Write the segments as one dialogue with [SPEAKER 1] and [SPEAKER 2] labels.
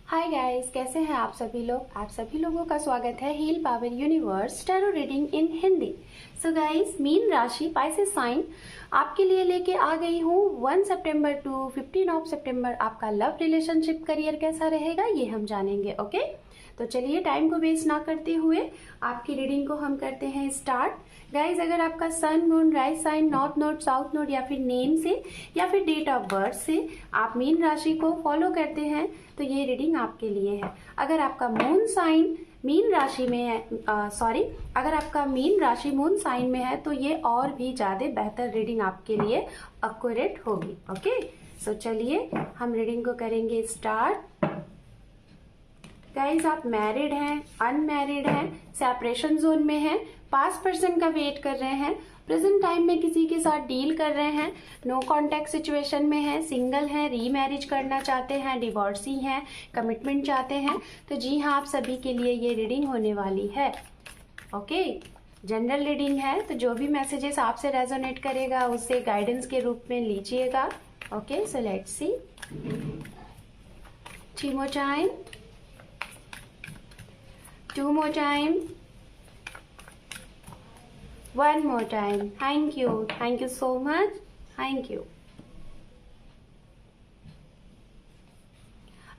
[SPEAKER 1] Hi guys, कैसे हैं आप सभी लोग। आप सभी लोगों का स्वागत है heal power universe tarot reading in Hindi. So guys, मीन राशि पाइसेस साइन आपके लिए लेके आ गई हूँ 1 सितंबर टू 15 सितंबर। आपका लव रिलेशनशिप करियर कैसा रहेगा ये हम जानेंगे। ओके, तो चलिए टाइम को वेस्ट ना करते हुए आपकी रीडिंग को हम करते हैं स्टार्ट। गाइज, अगर आपका sun moon rise sign north node south node या फिर नेम से या फिर डेट ऑफ बर्थ से आप मीन राशि को फॉलो करते हैं तो ये रीडिंग आपके लिए है। अगर आपका मून साइन मीन राशि में है, अगर आपका मीन राशि मून साइन में है तो ये और भी ज्यादा बेहतर रीडिंग आपके लिए एक्यूरेट होगी। ओके, सो चलिए हम रीडिंग को करेंगे स्टार्ट। गाइज, आप मैरिड हैं, अनमैरिड हैं, सेपरेशन जोन में हैं, पास्ट पर्सन का वेट कर रहे हैं, प्रेजेंट टाइम में किसी के साथ डील कर रहे हैं, नो कॉन्टेक्ट सिचुएशन में हैं, सिंगल हैं, रीमैरिज करना चाहते हैं, डिवोर्सी हैं, कमिटमेंट चाहते हैं, तो जी हाँ, आप सभी के लिए ये रीडिंग होने वाली है। ओके, जनरल रीडिंग है तो जो भी मैसेजेस आपसे रेजोनेट करेगा उसे गाइडेंस के रूप में लीजिएगा। Okay, so let's see. 3 more time, 2 more time, 1 more time. Thank you so much. Thank you.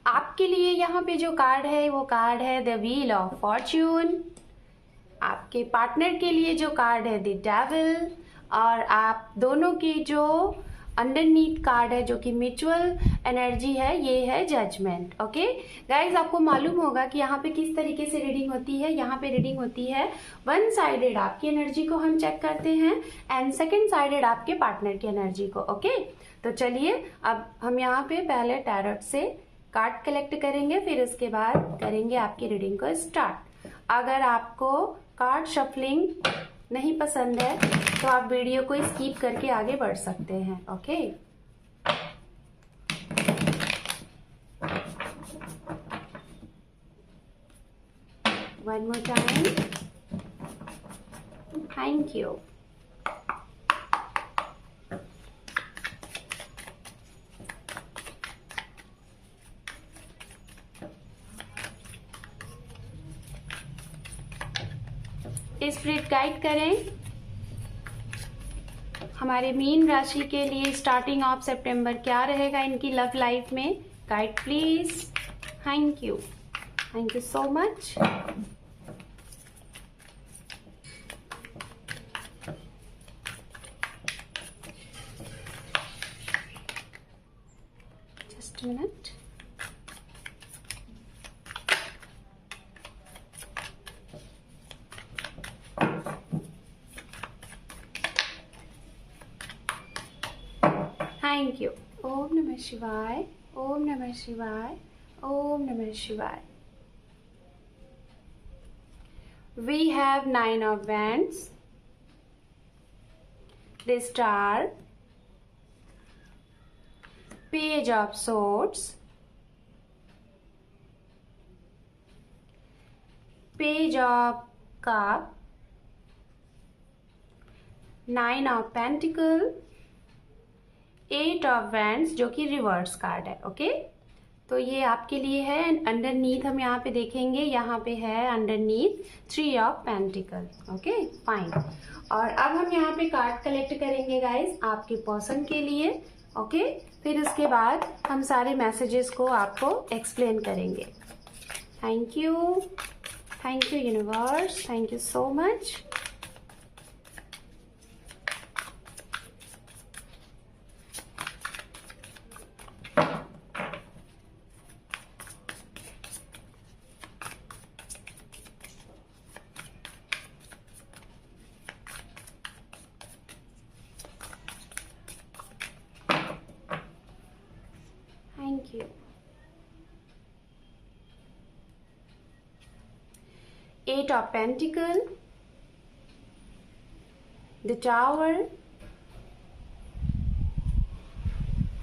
[SPEAKER 1] आपके लिए यहाँ पे जो कार्ड है वो कार्ड है द व्हील ऑफ फॉर्च्यून। आपके पार्टनर के लिए जो कार्ड है द डेविल, और आप दोनों की जो अंडरनीथ कार्ड है जो कि म्यूचुअल एनर्जी है ये है जजमेंट। ओके गाइज, आपको मालूम होगा कि यहाँ पे किस तरीके से रीडिंग होती है। यहाँ पे रीडिंग होती है वन साइडेड, आपकी एनर्जी को हम चेक करते हैं, एंड सेकंड साइडेड आपके पार्टनर की एनर्जी को। ओके, तो चलिए अब हम यहाँ पे पहले टैरोट से कार्ड कलेक्ट करेंगे, फिर उसके बाद करेंगे आपकी रीडिंग को स्टार्ट। अगर आपको कार्ड शफलिंग नहीं पसंद है तो आप वीडियो को स्किप करके आगे बढ़ सकते हैं। Okay, one more time. Thank you. Spirit guide करें हमारे मीन राशि के लिए स्टार्टिंग ऑफ सितंबर क्या रहेगा इनकी लव लाइफ में। Guide please. Thank you so much. Just minute. Thank you. ओम नमः शिवाय, ओम नमः शिवाय, ओम नमः शिवाय। We have 9 of wands, the star, page of swords, page of cup, 9 of pentacle, 8 of wands जो कि रिवर्स कार्ड है। ओके, तो ये आपके लिए है। एंड अंडरनीथ हम यहाँ पे देखेंगे, यहाँ पे है underneath 3 of pentacle. Okay fine. और अब हम यहाँ पे कार्ड कलेक्ट करेंगे गाइस आपके पर्सन के लिए। ओके, फिर उसके बाद हम सारे मैसेजेस को आपको एक्सप्लेन करेंगे। Thank you universe, thank you so much. Thank you. 8 of Pentacle, the Tower,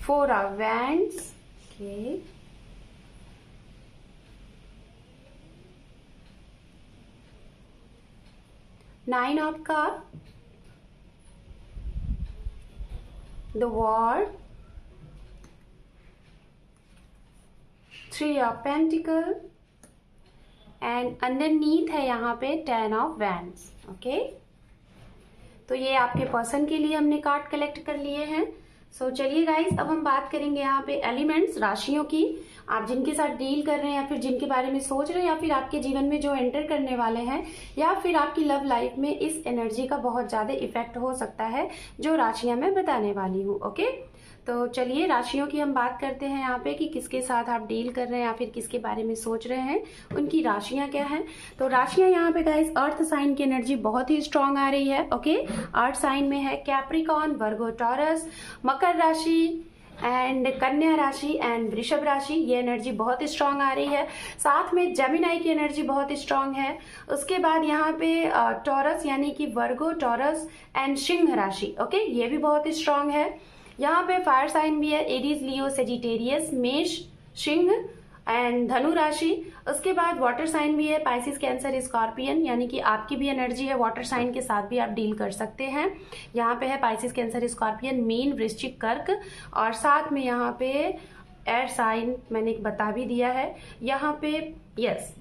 [SPEAKER 1] 4 of Wands, okay, 9 of Cup, the War, 3 of pentacle and underneath है यहाँ पे 10 ऑफ वैंड्स। ओके, तो ये आपके पर्सन के लिए हमने कार्ड कलेक्ट कर लिए हैं। सो चलिए गाइस, अब हम बात करेंगे यहाँ पे एलिमेंट्स, राशियों की। आप जिनके साथ डील कर रहे हैं या फिर जिनके बारे में सोच रहे हैं या फिर आपके जीवन में जो एंटर करने वाले हैं या फिर आपकी लव लाइफ में इस एनर्जी का बहुत ज्यादा इफेक्ट हो सकता है, जो राशियां मैं बताने वाली हूँ। ओके, तो चलिए राशियों की हम बात करते हैं यहाँ पे कि किसके साथ आप डील कर रहे हैं या फिर किसके बारे में सोच रहे हैं, उनकी राशियां क्या हैं। तो राशियां यहाँ पे गाइस अर्थ साइन की एनर्जी बहुत ही स्ट्रांग आ रही है। ओके, अर्थ साइन में है कैप्रिकॉर्न, वर्गो, टॉरस, मकर राशि एंड कन्या राशि एंड वृषभ राशि। ये एनर्जी बहुत स्ट्रांग आ रही है। साथ में जेमिनाई की एनर्जी बहुत स्ट्रांग है। उसके बाद यहाँ पे टॉरस यानी कि वर्गो, टॉरस एंड सिंह राशि। ओके, ये भी बहुत स्ट्रांग है। यहाँ पे फायर साइन भी है, एरीज, लियो, सेजिटेरियस, मेष, सिंह एंड धनु राशि। उसके बाद वाटर साइन भी है, पाइसिस, कैंसर, स्कॉर्पियन, यानी कि आपकी भी एनर्जी है, वाटर साइन के साथ भी आप डील कर सकते हैं। यहाँ पे है पाइसिस, कैंसर, स्कॉर्पियन, मीन, वृश्चिक, कर्क और साथ में यहाँ पे एयर साइन मैंने बता भी दिया है। यहाँ पे यस,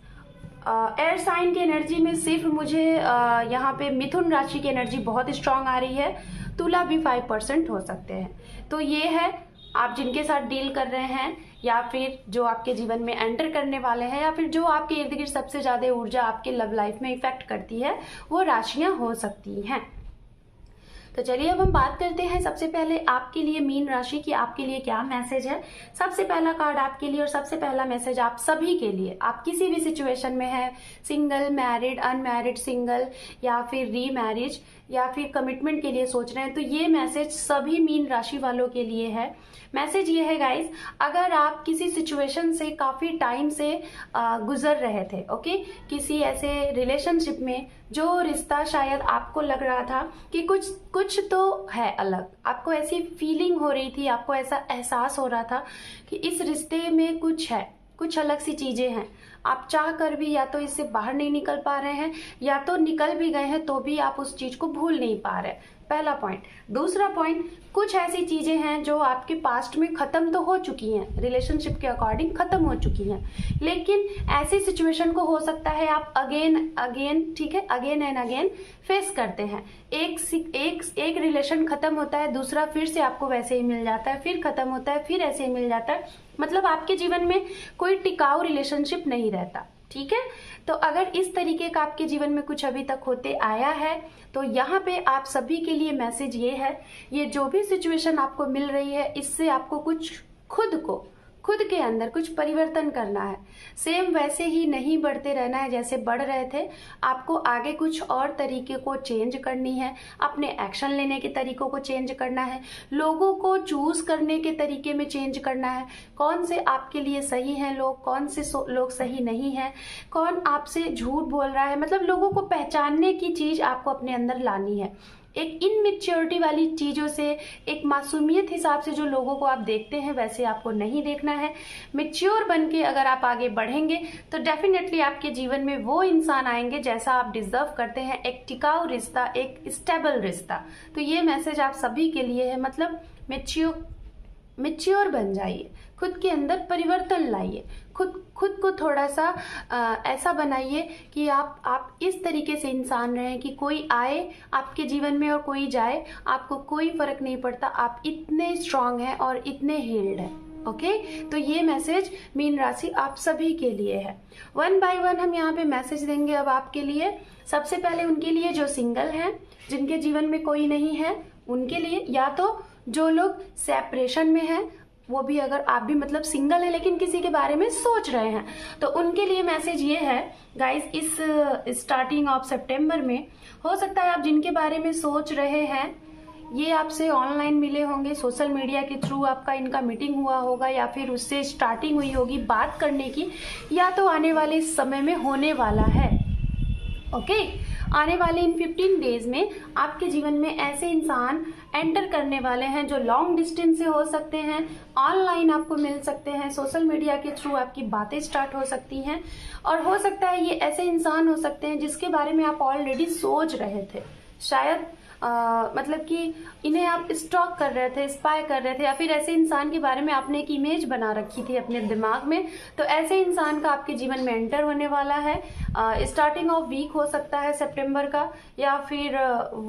[SPEAKER 1] एयर साइन की एनर्जी में सिर्फ मुझे यहाँ पे मिथुन राशि की एनर्जी बहुत स्ट्रांग आ रही है। तुला भी 5% हो सकते हैं। तो ये है आप जिनके साथ डील कर रहे हैं या फिर जो आपके जीवन में एंटर करने वाले हैं या फिर जो आपके इर्द गिर्द सबसे ज्यादा ऊर्जा आपके लव लाइफ में इफेक्ट करती है, वो राशियां हो सकती हैं। तो चलिए अब हम बात करते हैं सबसे पहले आपके लिए मीन राशि की आपके लिए क्या मैसेज है। सबसे पहला कार्ड आपके लिए और सबसे पहला मैसेज आप सभी के लिए, आप किसी भी सिचुएशन में है, सिंगल, मैरिड, अनमैरिड, सिंगल या फिर रीमैरिज या फिर कमिटमेंट के लिए सोच रहे हैं, तो ये मैसेज सभी मीन राशि वालों के लिए है। मैसेज ये है गाइस, अगर आप किसी सिचुएशन से काफी टाइम से गुजर रहे थे, ओके, किसी ऐसे रिलेशनशिप में जो रिश्ता शायद आपको लग रहा था कि कुछ तो है अलग, आपको ऐसी फीलिंग हो रही थी, आपको ऐसा एहसास हो रहा था कि इस रिश्ते में कुछ है, कुछ अलग सी चीजें हैं, आप चाह कर भी या तो इससे बाहर नहीं निकल पा रहे हैं या तो निकल भी गए हैं तो भी आप उस चीज को भूल नहीं पा रहे। पहला पॉइंट। दूसरा पॉइंट, कुछ ऐसी चीजें हैं जो आपके पास्ट में खत्म तो हो चुकी हैं, रिलेशनशिप के अकॉर्डिंग खत्म हो चुकी हैं, लेकिन ऐसी सिचुएशन को हो सकता है आप अगेन ठीक है, अगेन एंड अगेन फेस करते हैं। एक रिलेशन खत्म होता है, दूसरा फिर से आपको वैसे ही मिल जाता है, फिर खत्म होता है, फिर ऐसे ही मिल जाता है, मतलब आपके जीवन में कोई टिकाऊ रिलेशनशिप नहीं रहता। ठीक है, तो अगर इस तरीके का आपके जीवन में कुछ अभी तक होते आया है तो यहाँ पे आप सभी के लिए मैसेज ये है, ये जो भी सिचुएशन आपको मिल रही है इससे आपको कुछ खुद के अंदर कुछ परिवर्तन करना है। सेम वैसे ही नहीं बढ़ते रहना है जैसे बढ़ रहे थे, आपको आगे कुछ और तरीके को चेंज करनी है, अपने एक्शन लेने के तरीकों को चेंज करना है, लोगों को चूज करने के तरीके में चेंज करना है, कौन से आपके लिए सही हैं लोग, कौन से लोग सही नहीं है, कौन आपसे झूठ बोल रहा है, मतलब लोगों को पहचानने की चीज आपको अपने अंदर लानी है। एक इनमेच्योरिटी वाली चीजों से, एक मासूमियत हिसाब से जो लोगों को आप देखते हैं वैसे आपको नहीं देखना है। मेच्योर बन के अगर आप आगे बढ़ेंगे तो डेफिनेटली आपके जीवन में वो इंसान आएंगे जैसा आप डिजर्व करते हैं, एक टिकाऊ रिश्ता, एक स्टेबल रिश्ता। तो ये मैसेज आप सभी के लिए है, मतलब मेच्योर बन जाइए, खुद के अंदर परिवर्तन लाइए, खुद को थोड़ा सा ऐसा बनाइए कि आप इस तरीके से इंसान रहें कि कोई आए आपके जीवन में और कोई जाए, आपको कोई फर्क नहीं पड़ता, आप इतने स्ट्रांग हैं और इतने हील्ड हैं। ओके, तो ये मैसेज मीन राशि आप सभी के लिए है। 1 बाय 1 हम यहाँ पे मैसेज देंगे अब आपके लिए। सबसे पहले उनके लिए जो सिंगल हैं, जिनके जीवन में कोई नहीं है, उनके लिए, या तो जो लोग सेपरेशन में हैं, वो भी अगर आप भी मतलब सिंगल है लेकिन किसी के बारे में सोच रहे हैं तो उनके लिए मैसेज ये है गाइस, इस स्टार्टिंग ऑफ सितंबर में हो सकता है आप जिनके बारे में सोच रहे हैं ये आपसे ऑनलाइन मिले होंगे, सोशल मीडिया के थ्रू आपका इनका मीटिंग हुआ होगा या फिर उससे स्टार्टिंग हुई होगी बात करने की, या तो आने वाले समय में होने वाला है। ओके, आने वाले इन 15 डेज में आपके जीवन में ऐसे इंसान एंटर करने वाले हैं जो लॉन्ग डिस्टेंस से हो सकते हैं, ऑनलाइन आपको मिल सकते हैं, सोशल मीडिया के थ्रू आपकी बातें स्टार्ट हो सकती हैं, और हो सकता है ये ऐसे इंसान हो सकते हैं जिसके बारे में आप ऑलरेडी सोच रहे थे। शायद मतलब कि इन्हें आप स्टॉक कर रहे थे, स्पाई कर रहे थे, या फिर ऐसे इंसान के बारे में आपने एक इमेज बना रखी थी अपने दिमाग में, तो ऐसे इंसान का आपके जीवन में एंटर होने वाला है। स्टार्टिंग ऑफ वीक हो सकता है सितंबर का, या फिर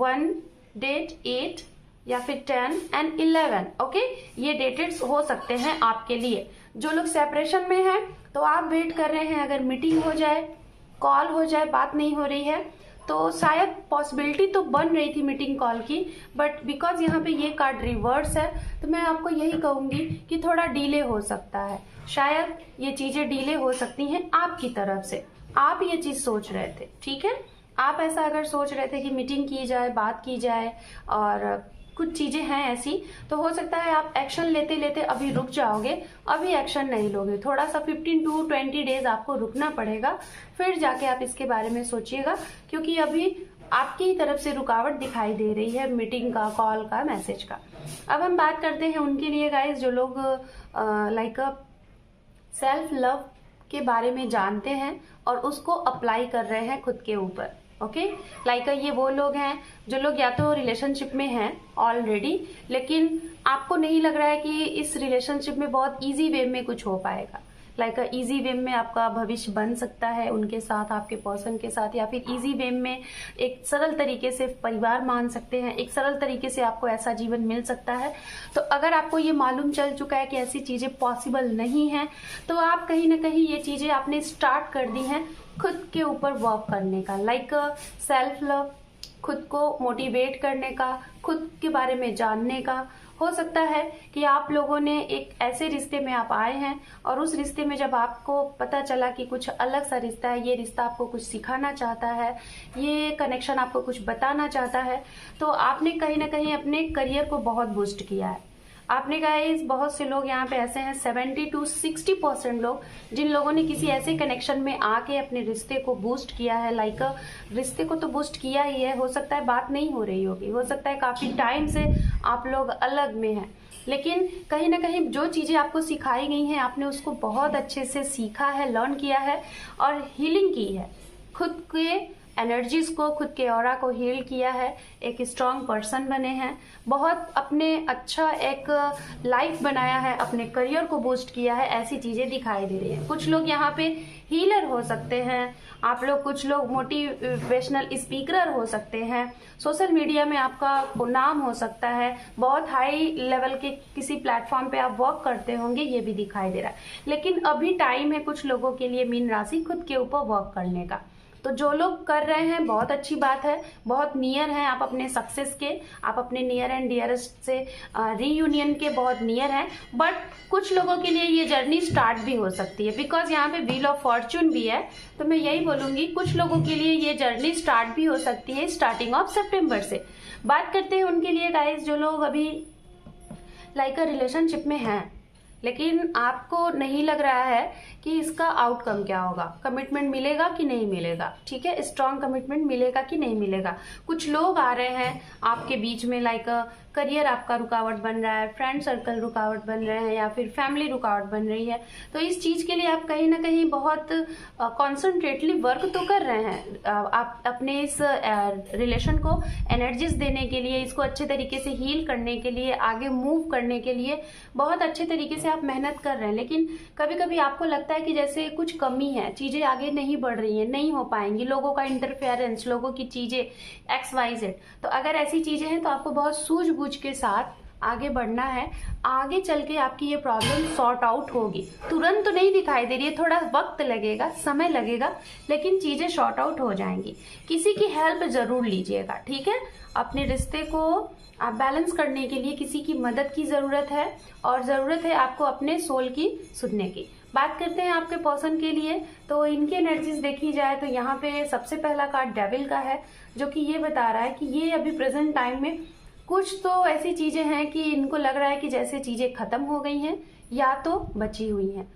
[SPEAKER 1] 1 डेट 8 या फिर 10 and 11, ओके, ये डेटेड्स हो सकते हैं आपके लिए। जो लोग सेपरेशन में हैं तो आप वेट कर रहे हैं, अगर मीटिंग हो जाए, कॉल हो जाए, बात नहीं हो रही है तो शायद पॉसिबिलिटी तो बन रही थी मीटिंग कॉल की, बट बिकॉज यहाँ पे ये कार्ड रिवर्स है तो मैं आपको यही कहूंगी कि थोड़ा डिले हो सकता है। शायद ये चीजें डिले हो सकती हैं आपकी तरफ से, आप ये चीज सोच रहे थे, ठीक है। आप ऐसा अगर सोच रहे थे कि मीटिंग की जाए, बात की जाए और कुछ चीजें हैं ऐसी, तो हो सकता है आप एक्शन लेते लेते अभी रुक जाओगे, अभी एक्शन नहीं लोगे, थोड़ा सा 15 to 20 डेज आपको रुकना पड़ेगा, फिर जाके आप इसके बारे में सोचिएगा, क्योंकि अभी आपकी ही तरफ से रुकावट दिखाई दे रही है मीटिंग का, कॉल का, मैसेज का। अब हम बात करते हैं उनके लिए गाइस जो लोग लाइक सेल्फ लव के बारे में जानते हैं और उसको अप्लाई कर रहे हैं खुद के ऊपर, ओके। लाइक ये वो लोग हैं जो लोग या तो रिलेशनशिप में हैं ऑलरेडी, लेकिन आपको नहीं लग रहा है कि इस रिलेशनशिप में बहुत इजी वे में कुछ हो पाएगा। लाइक इजी वे में आपका भविष्य बन सकता है उनके साथ, आपके पर्सन के साथ, या फिर इजी वे में एक सरल तरीके से परिवार मान सकते हैं, एक सरल तरीके से आपको ऐसा जीवन मिल सकता है। तो अगर आपको ये मालूम चल चुका है कि ऐसी चीजें पॉसिबल नहीं है, तो आप कहीं ना कहीं ये चीजें आपने स्टार्ट कर दी हैं खुद के ऊपर वर्क करने का, लाइक सेल्फ लव, खुद को मोटिवेट करने का, खुद के बारे में जानने का। हो सकता है कि आप लोगों ने एक ऐसे रिश्ते में आप आए हैं और उस रिश्ते में जब आपको पता चला कि कुछ अलग सा रिश्ता है, ये रिश्ता आपको कुछ सिखाना चाहता है, ये कनेक्शन आपको कुछ बताना चाहता है, तो आपने कहीं ना कहीं अपने करियर को बहुत बूस्ट किया है। आपने गाइस, बहुत से लोग यहाँ पे ऐसे हैं 70 to 60% लोग जिन लोगों ने किसी ऐसे कनेक्शन में आके अपने रिश्ते को बूस्ट किया है। लाइक रिश्ते को तो बूस्ट किया ही है, हो सकता है बात नहीं हो रही होगी, हो सकता है काफी टाइम से आप लोग अलग में हैं, लेकिन कहीं ना कहीं जो चीजें आपको सिखाई गई हैं आपने उसको बहुत अच्छे से सीखा है, लर्न किया है और हीलिंग की है, खुद के एनर्जीज को, खुद के ऑरा को हील किया है, एक स्ट्रांग पर्सन बने हैं, बहुत अपने अच्छा एक लाइफ बनाया है, अपने करियर को बूस्ट किया है, ऐसी चीजें दिखाई दे रही हैं। कुछ लोग यहाँ पे हीलर हो सकते हैं आप लोग, कुछ लोग मोटिवेशनल स्पीकर हो सकते हैं, सोशल मीडिया में आपका नाम हो सकता है, बहुत हाई लेवल के किसी प्लेटफॉर्म पे आप वर्क करते होंगे, ये भी दिखाई दे रहा है। लेकिन अभी टाइम है कुछ लोगों के लिए मीन राशि खुद के ऊपर वर्क करने का। तो जो लोग कर रहे हैं बहुत अच्छी बात है, बहुत नियर हैं आप अपने सक्सेस के, आप अपने नियर एंड डियरेस्ट से रीयूनियन के बहुत नियर हैं। बट कुछ लोगों के लिए ये जर्नी स्टार्ट भी हो सकती है, बिकॉज यहाँ पे व्हील ऑफ फॉर्चून भी है, तो मैं यही बोलूंगी कुछ लोगों के लिए ये जर्नी स्टार्ट भी हो सकती है स्टार्टिंग ऑफ सितंबर से। बात करते हैं उनके लिए गाइस जो लोग अभी लाइक रिलेशनशिप में हैं, लेकिन आपको नहीं लग रहा है कि इसका आउटकम क्या होगा, कमिटमेंट मिलेगा कि नहीं मिलेगा, ठीक है, स्ट्रांग कमिटमेंट मिलेगा कि नहीं मिलेगा। कुछ लोग आ रहे हैं आपके बीच में, लाइक करियर आपका रुकावट बन रहा है, फ्रेंड सर्कल रुकावट बन रहे हैं, या फिर फैमिली रुकावट बन रही है। तो इस चीज के लिए आप कहीं ना कहीं बहुत कॉन्सेंट्रेटली वर्क तो कर रहे हैं, आप अपने इस रिलेशन को एनर्जीज देने के लिए, इसको अच्छे तरीके से हील करने के लिए, आगे मूव करने के लिए बहुत अच्छे तरीके से आप मेहनत कर रहे हैं। लेकिन कभी कभी आपको लगता है कि जैसे कुछ कमी है, चीजें आगे नहीं बढ़ रही हैं, नहीं हो पाएंगी, लोगों का इंटरफेरेंस, लोगों की चीजें XYZ। तो अगर ऐसी चीजें हैं तो आपको बहुत सूझबूझ के साथ आगे बढ़ना है। आगे चल के आपकी ये प्रॉब्लम सॉर्ट आउट होगी, तुरंत तो नहीं दिखाई दे रही है, थोड़ा वक्त लगेगा, समय लगेगा, लेकिन चीजें सॉर्ट आउट हो जाएंगी। किसी की हेल्प जरूर लीजिएगा, ठीक है। अपने रिश्ते को आप बैलेंस करने के लिए किसी की मदद की जरूरत है, और जरूरत है आपको अपने सोल की सुनने की। बात करते हैं आपके पर्सन के लिए, तो इनकी एनर्जीज देखी जाए तो यहाँ पे सबसे पहला कार्ड डेविल का है, जो कि ये बता रहा है कि ये अभी प्रेजेंट टाइम में कुछ तो ऐसी चीजें हैं कि इनको लग रहा है कि जैसे चीजें खत्म हो गई हैं या तो बची हुई हैं।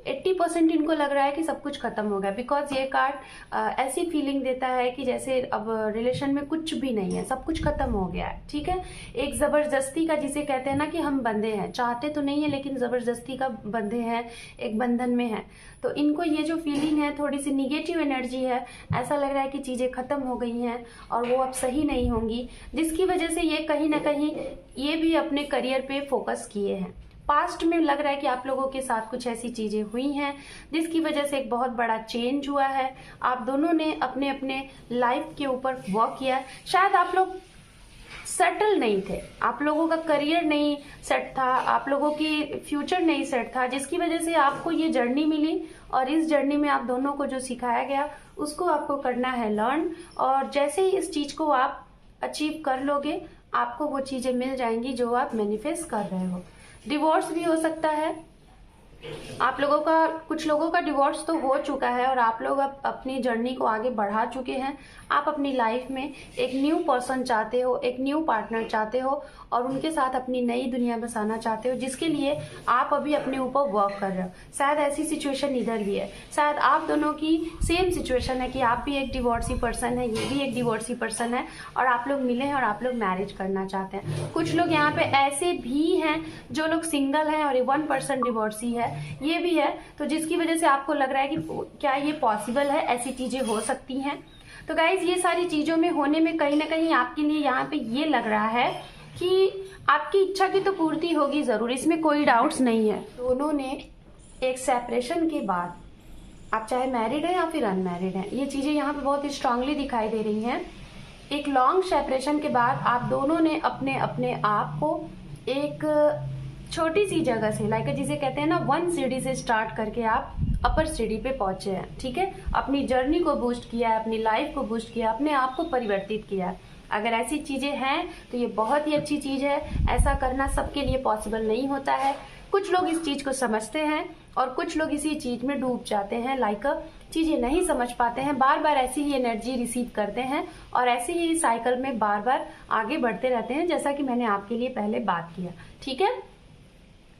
[SPEAKER 1] 80% इनको लग रहा है कि सब कुछ खत्म हो गया, बिकॉज ये कार्ड ऐसी फीलिंग देता है कि जैसे अब रिलेशन में कुछ भी नहीं है, सब कुछ खत्म हो गया है। ठीक है, एक जबरदस्ती का, जिसे कहते हैं ना कि हम बंधे हैं, चाहते तो नहीं है लेकिन जबरदस्ती का बंधे हैं, एक बंधन में है। तो इनको ये जो फीलिंग है, थोड़ी सी निगेटिव एनर्जी है, ऐसा लग रहा है कि चीजें खत्म हो गई हैं और वो अब सही नहीं होंगी, जिसकी वजह से ये कहीं ना कहीं ये भी अपने करियर पे फोकस किए हैं। पास्ट में लग रहा है कि आप लोगों के साथ कुछ ऐसी चीजें हुई हैं जिसकी वजह से एक बहुत बड़ा चेंज हुआ है। आप दोनों ने अपने अपने लाइफ के ऊपर वर्क किया। शायद आप लोग सेटल नहीं थे, आप लोगों का करियर नहीं सेट था, आप लोगों की फ्यूचर नहीं सेट था, जिसकी वजह से आपको ये जर्नी मिली। और इस जर्नी में आप दोनों को जो सिखाया गया उसको आपको करना है लर्न, और जैसे ही इस चीज को आप अचीव कर लोगे, आपको वो चीजें मिल जाएंगी जो आप मैनिफेस्ट कर रहे हो। डिवोर्स भी हो सकता है, आप लोगों का, कुछ लोगों का डिवोर्स तो हो चुका है और आप लोग अब अपनी जर्नी को आगे बढ़ा चुके हैं। आप अपनी लाइफ में एक न्यू पर्सन चाहते हो, एक न्यू पार्टनर चाहते हो और उनके साथ अपनी नई दुनिया बसाना चाहते हो, जिसके लिए आप अभी अपने ऊपर वर्क कर रहे हो। शायद ऐसी सिचुएशन इधर भी है, शायद आप दोनों की सेम सिचुएशन है कि आप भी एक डिवोर्सी पर्सन है, ये भी एक डिवोर्सी पर्सन है और आप लोग मिले हैं और आप लोग मैरिज करना चाहते हैं। कुछ लोग यहाँ पे ऐसे भी हैं जो लोग सिंगल हैं और 1% डिवोर्सी है, ये भी है। तो जिसकी वजह से आपको लग रहा है कि क्या ये पॉसिबल है, ऐसी चीजें हो सकती हैं। तो गाइज, ये सारी चीजों में होने में कहीं ना कहीं आपके लिए यहाँ पे ये लग रहा है कि आपकी इच्छा की तो पूर्ति होगी जरूर, इसमें कोई डाउट्स नहीं है। दोनों ने एक सेपरेशन के बाद, आप चाहे मैरिड है या फिर अनमैरिड है, ये चीजें यहाँ पे बहुत स्ट्रांगली दिखाई दे रही हैं। एक लॉन्ग सेपरेशन के बाद आप दोनों ने अपने अपने आप को एक छोटी सी जगह से, लाइक जिसे कहते हैं ना 1 सीढ़ी से स्टार्ट करके आप अपर सीढ़ी पे पहुंचे हैं। ठीक है, अपनी जर्नी को बूस्ट किया है, अपनी लाइफ को बूस्ट किया, अपने आप को परिवर्तित किया है। अगर ऐसी चीजें हैं तो ये बहुत ही अच्छी चीज है। ऐसा करना सबके लिए पॉसिबल नहीं होता है। कुछ लोग इस चीज को समझते हैं और कुछ लोग इसी चीज में डूब जाते हैं, लाइक चीजें नहीं समझ पाते हैं, बार बार ऐसी ही एनर्जी रिसीव करते हैं और ऐसे ही साइकिल में बार बार आगे बढ़ते रहते हैं, जैसा कि मैंने आपके लिए पहले बात किया। ठीक है,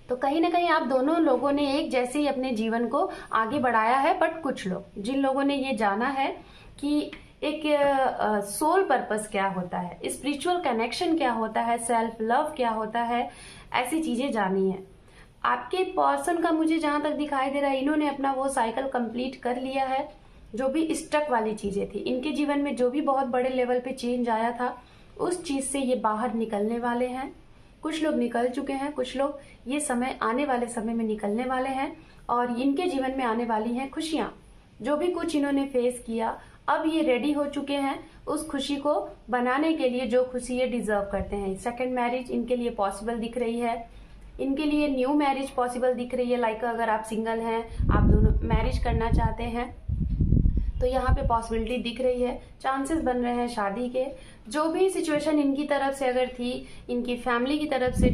[SPEAKER 1] तो कहीं ना कहीं आप दोनों लोगों ने एक जैसे ही अपने जीवन को आगे बढ़ाया है। बट कुछ लोग, जिन लोगों ने ये जाना है कि एक सोल पर्पस क्या होता है, स्पिरिचुअल कनेक्शन क्या होता है, सेल्फ लव क्या होता है, ऐसी चीजें जानी है। आपके पर्सन का मुझे जहां तक दिखाई दे रहा है, इन्होंने अपना वो साइकिल कंप्लीट कर लिया है। जो भी स्टक वाली चीजें थी इनके जीवन में, जो भी बहुत बड़े लेवल पे चेंज आया था, उस चीज से ये बाहर निकलने वाले हैं। कुछ लोग निकल चुके हैं, कुछ लोग ये समय, आने वाले समय में निकलने वाले हैं और इनके जीवन में आने वाली हैं खुशियां। जो भी कुछ इन्होंने फेस किया, अब ये रेडी हो चुके हैं उस खुशी को बनाने के लिए, जो खुशी ये डिजर्व करते हैं। सेकंड मैरिज इनके लिए पॉसिबल दिख रही है, इनके लिए न्यू मैरिज पॉसिबल दिख रही है। लाइक अगर आप सिंगल हैं, आप दोनों मैरिज करना चाहते हैं, तो यहाँ पे पॉसिबिलिटी दिख रही है, चांसेस बन रहे हैं शादी के। जो भी सिचुएशन इनकी तरफ से अगर थी, इनकी फैमिली की तरफ से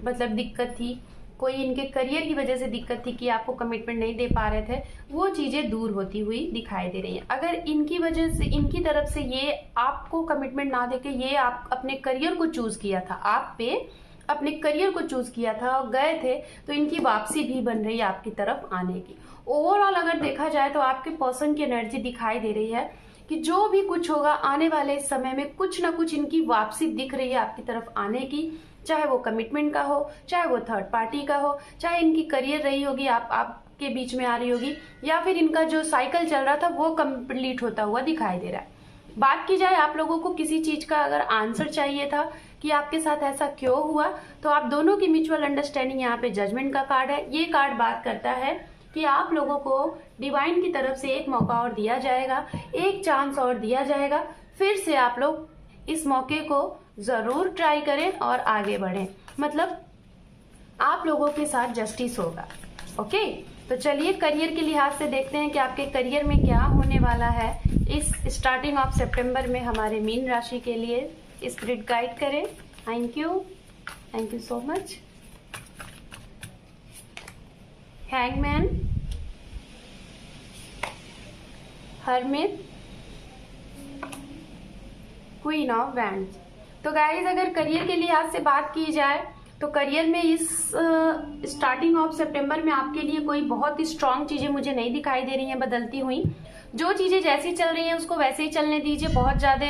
[SPEAKER 1] मतलब दिक्कत थी, कोई इनके करियर की वजह से दिक्कत थी कि आपको कमिटमेंट नहीं दे पा रहे थे, वो चीजें दूर होती हुई दिखाई दे रही हैं। अगर इनकी वजह से, इनकी तरफ से ये आपको कमिटमेंट ना देके ये आप अपने करियर को चूज किया था, आप पे अपने करियर को चूज किया था और गए थे, तो इनकी वापसी भी बन रही है आपकी तरफ आने की। ओवरऑल अगर देखा जाए तो आपके पर्सन की एनर्जी दिखाई दे रही है कि जो भी कुछ होगा आने वाले समय में, कुछ ना कुछ इनकी वापसी दिख रही है आपकी तरफ आने की। चाहे वो कमिटमेंट का हो, चाहे वो थर्ड पार्टी का हो, चाहे इनकी करियर रही होगी आपके बीच में आ रही होगी, या फिर इनका जो साइकिल चल रहा था वो कंप्लीट होता हुआ दिखाई दे रहा है। बात की जाए, आप लोगों को किसी चीज का अगर आंसर चाहिए था कि आपके साथ ऐसा क्यों हुआ, तो आप दोनों की म्यूचुअल अंडरस्टैंडिंग, यहाँ पे जजमेंट का कार्ड है। ये कार्ड बात करता है कि आप लोगों को डिवाइन की तरफ से एक मौका और दिया जाएगा, एक चांस और दिया जाएगा। फिर से आप लोग इस मौके को जरूर ट्राई करें और आगे बढ़ें, मतलब आप लोगों के साथ जस्टिस होगा। ओके, तो चलिए करियर के लिहाज से देखते हैं कि आपके करियर में क्या होने वाला है इस स्टार्टिंग ऑफ सितंबर में हमारे मीन राशि के लिए। स्पिरिट गाइड करें। Thank you so much. Hangman, hermit, queen of wands. तो गाइज, अगर करियर के लिहाज से बात की जाए तो करियर में इस स्टार्टिंग ऑफ सितंबर में आपके लिए कोई बहुत ही स्ट्रांग चीजें मुझे नहीं दिखाई दे रही हैं बदलती हुई। जो चीजें जैसी चल रही हैं उसको वैसे ही चलने दीजिए। बहुत ज्यादा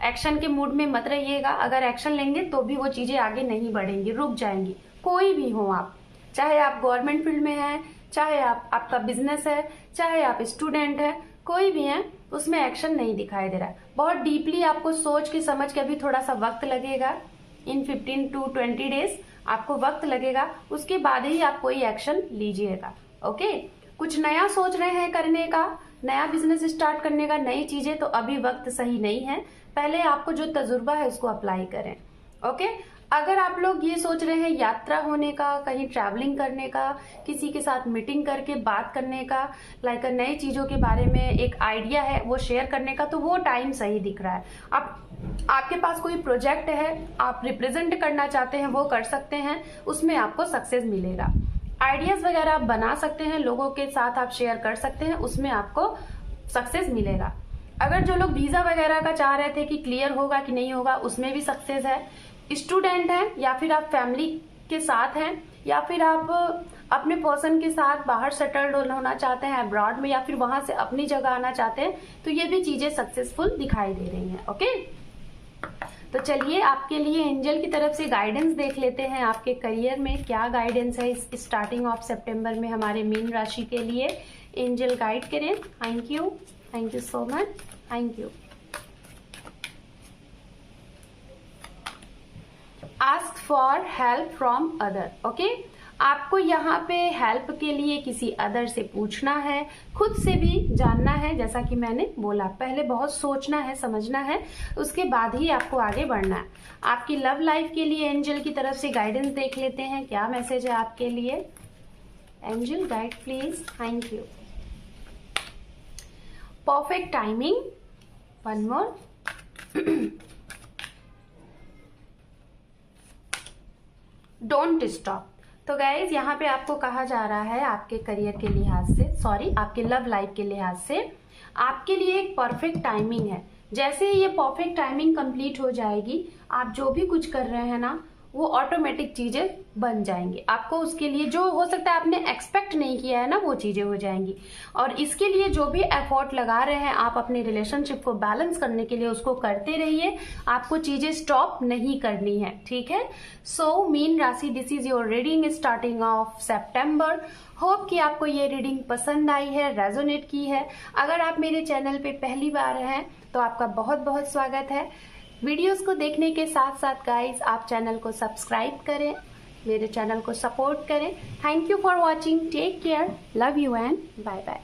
[SPEAKER 1] एक्शन के मूड में मत रहिएगा। अगर एक्शन लेंगे तो भी वो चीजें आगे नहीं बढ़ेंगी, रुक जाएंगी। कोई भी हो आप, चाहे आप गवर्नमेंट फील्ड में हैं, चाहे आपका बिजनेस है, चाहे आप स्टूडेंट है, कोई भी है, उसमें एक्शन नहीं दिखाई दे रहा है। बहुत डीपली आपको सोच के समझ के अभी थोड़ा सा वक्त लगेगा। इन 15 to 20 डेज आपको वक्त लगेगा, उसके बाद ही आप कोई एक्शन लीजिएगा। ओके, कुछ नया सोच रहे हैं करने का, नया बिजनेस स्टार्ट करने का, नई चीजें, तो अभी वक्त सही नहीं है। पहले आपको जो तजुर्बा है उसको अप्लाई करें। ओके, अगर आप लोग ये सोच रहे हैं यात्रा होने का, कहीं ट्रैवलिंग करने का, किसी के साथ मीटिंग करके बात करने का, लाइक नई चीजों के बारे में एक आइडिया है वो शेयर करने का, तो वो टाइम सही दिख रहा है। आपके पास कोई प्रोजेक्ट है, आप रिप्रेजेंट करना चाहते हैं, वो कर सकते हैं, उसमें आपको सक्सेस मिलेगा। आइडियाज वगैरह आप बना सकते हैं, लोगों के साथ आप शेयर कर सकते हैं, उसमें आपको सक्सेस मिलेगा। अगर जो लोग वीजा वगैरह का चाह रहे थे कि क्लियर होगा कि नहीं होगा, उसमें भी सक्सेस है। स्टूडेंट हैं, या फिर आप फैमिली के साथ हैं, या फिर आप अपने पर्सन के साथ बाहर सेटल्ड होना चाहते हैं अब्रॉड में, या फिर वहां से अपनी जगह आना चाहते हैं, तो ये भी चीजें सक्सेसफुल दिखाई दे रही हैं। ओके, तो चलिए आपके लिए एंजल की तरफ से गाइडेंस देख लेते हैं। आपके करियर में क्या गाइडेंस है इस स्टार्टिंग ऑफ सितंबर में हमारे मीन राशि के लिए। एंजल गाइड करें। Thank you so much, thank you. Ask for help from other. Okay, आपको यहाँ पे हेल्प के लिए किसी अदर से पूछना है, खुद से भी जानना है। जैसा कि मैंने बोला, पहले बहुत सोचना है, समझना है, उसके बाद ही आपको आगे बढ़ना है। आपकी लव लाइफ के लिए एंजल की तरफ से गाइडेंस देख लेते हैं, क्या मैसेज है आपके लिए। Angel guide please. Thank you. Perfect timing, one more. Don't stop. तो गाइज यहाँ पे आपको कहा जा रहा है आपके करियर के लिहाज से, सॉरी आपके लव लाइफ के लिहाज से, आपके लिए एक परफेक्ट टाइमिंग है। जैसे ही ये परफेक्ट टाइमिंग कंप्लीट हो जाएगी, आप जो भी कुछ कर रहे हैं ना, वो ऑटोमेटिक चीजें बन जाएंगी। आपको उसके लिए जो हो सकता है आपने एक्सपेक्ट नहीं किया है ना, वो चीजें हो जाएंगी। और इसके लिए जो भी एफर्ट लगा रहे हैं आप अपने रिलेशनशिप को बैलेंस करने के लिए, उसको करते रहिए। आपको चीजें स्टॉप नहीं करनी है, ठीक है। सो मीन राशि, this is your reading starting of September. Hope कि आपको ये रीडिंग पसंद आई है, रेजोनेट की है। अगर आप मेरे चैनल पे पहली बार हैं तो आपका बहुत बहुत स्वागत है। वीडियोस को देखने के साथ साथ गाइस आप चैनल को सब्सक्राइब करें, मेरे चैनल को सपोर्ट करें। Thank you for watching, take care, love you and bye bye.